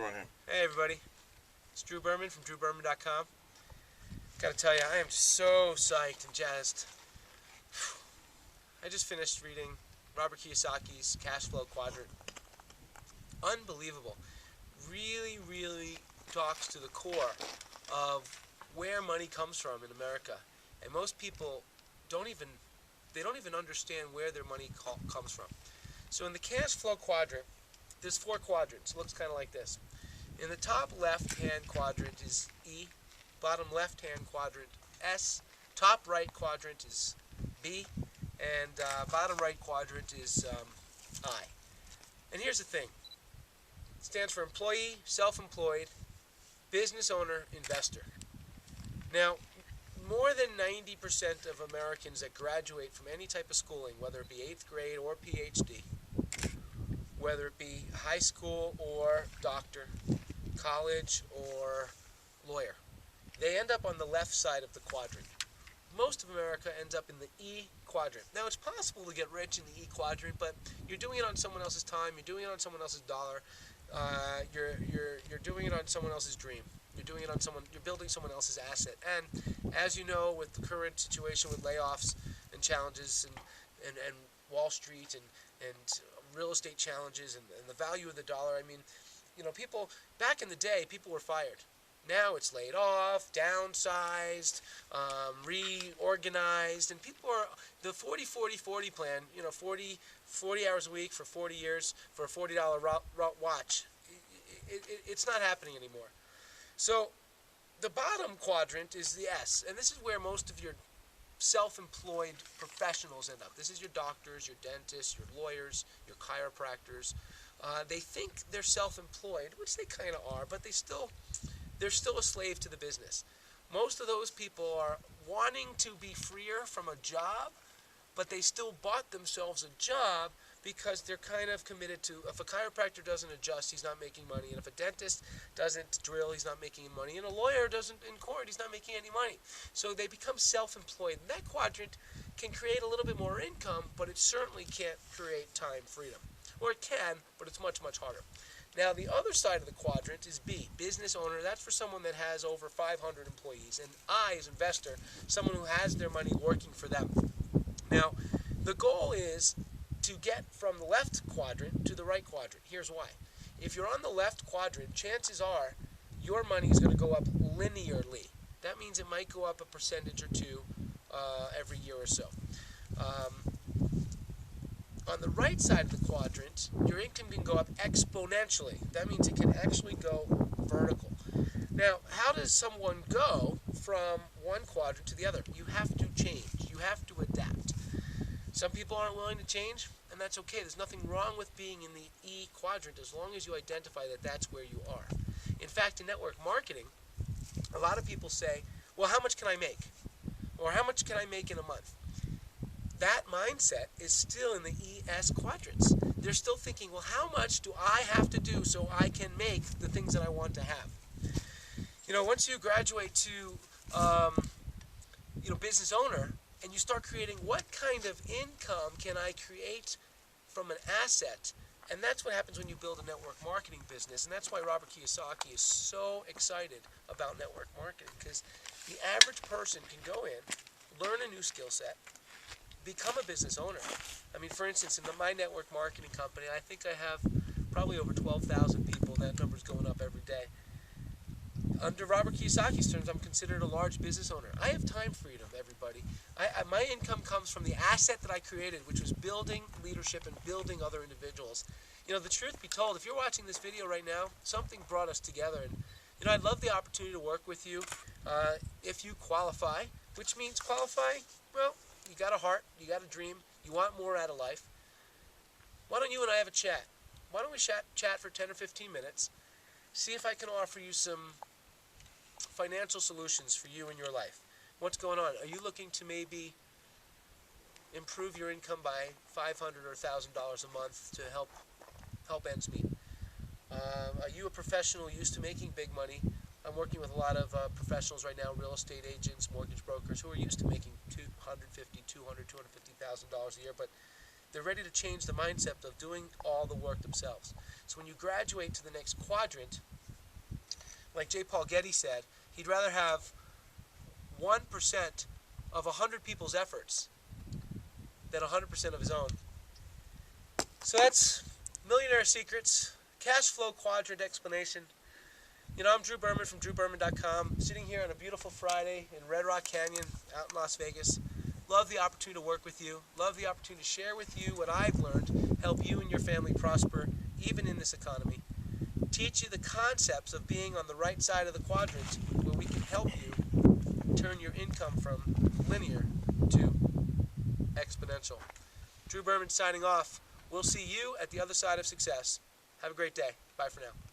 Drew on him. Hey everybody, it's Drew Berman from drewberman.com. Gotta tell you, I am so psyched and jazzed. I just finished reading Robert Kiyosaki's Cashflow Quadrant. Unbelievable. Really talks to the core of where money comes from in America. And most people don't even understand where their money comes from. So in the Cashflow Quadrant, there's 4 quadrants. It looks kind of like this. In the top left-hand quadrant is E, bottom left-hand quadrant S, top right quadrant is B, and bottom right quadrant is I. And here's the thing. It stands for employee, self-employed, business owner, investor. Now, more than 90% of Americans that graduate from any type of schooling, whether it be 8th grade or PhD, whether it be high school or doctor, college or lawyer, they end up on the left side of the quadrant. Most of America ends up in the E quadrant. Now, it's possible to get rich in the E quadrant, but you're doing it on someone else's time, you're doing it on someone else's dollar, you're doing it on someone else's dream. You're building someone else's asset. And as you know, with the current situation with layoffs and challenges and Wall Street and real estate challenges and the value of the dollar, I mean, you know, people, back in the day, people were fired. Now it's laid off, downsized, reorganized, and people are, the 40-40-40 plan, you know, 40 hours a week for 40 years for a $40 watch, it's not happening anymore. So the bottom quadrant is the S, and this is where most of your self-employed professionals end up. This is your doctors, your dentists, your lawyers, your chiropractors. They think they're self-employed, which they kind of are, but they're still a slave to the business. Most of those people are wanting to be freer from a job, but they still bought themselves a job because they're kind of committed to, if a chiropractor doesn't adjust, he's not making money, and if a dentist doesn't drill, he's not making money, and a lawyer doesn't in court, he's not making any money. So they become self-employed. And that quadrant can create a little bit more income, but it certainly can't create time freedom. Or it can, but it's much harder. Now, the other side of the quadrant is B, business owner. That's for someone that has over 500 employees. And I, as investor, someone who has their money working for them. Now, the goal is to get from the left quadrant to the right quadrant. Here's why. If you're on the left quadrant, chances are your money is going to go up linearly. That means it might go up a percentage or two every year or so. On the right side of the quadrant, your income can go up exponentially. That means it can actually go vertical. Now, how does someone go from one quadrant to the other? You have to change. You have to adapt. Some people aren't willing to change, and that's okay. There's nothing wrong with being in the E quadrant as long as you identify that that's where you are. In fact, in network marketing, a lot of people say, well, how much can I make? Or how much can I make in a month? That mindset is still in the ES quadrants. They're still thinking, well, how much do I have to do so I can make the things that I want to have? You know, once you graduate to, business owner, and you start creating what kind of income can I create from an asset, and that's what happens when you build a network marketing business, and that's why Robert Kiyosaki is so excited about network marketing, because the average person can go in, learn a new skill set, become a business owner. I mean, for instance, in my network marketing company, I think I have probably over 12,000 people. That number's going up every day. Under Robert Kiyosaki's terms, I'm considered a large business owner. I have time freedom, everybody. My income comes from the asset that I created, which was building leadership and building other individuals. You know, the truth be told, if you're watching this video right now, something brought us together. And, you know, I'd love the opportunity to work with you if you qualify, which means qualify, well, you got a heart, you got a dream, you want more out of life. Why don't you and I have a chat? Why don't we chat for 10 or 15 minutes, see if I can offer you some financial solutions for you in your life. What's going on? Are you looking to maybe improve your income by $500 or $1,000 a month to help ends meet? Are you a professional used to making big money? I'm working with a lot of professionals right now, real estate agents, mortgage brokers, who are used to making $250,000 a year, but They're ready to change the mindset of doing all the work themselves. So when you graduate to the next quadrant, like J. Paul Getty said, he'd rather have 1% of 100 people's efforts than 100% of his own. So that's Millionaire Secrets, Cashflow Quadrant explanation. You know, I'm Drew Berman from drewberman.com, sitting here on a beautiful Friday in Red Rock Canyon out in Las Vegas. Love the opportunity to work with you. Love the opportunity to share with you what I've learned, help you and your family prosper, even in this economy. Teach you the concepts of being on the right side of the quadrant, where we can help you turn your income from linear to exponential. Drew Berman signing off. We'll see you at the other side of success. Have a great day. Bye for now.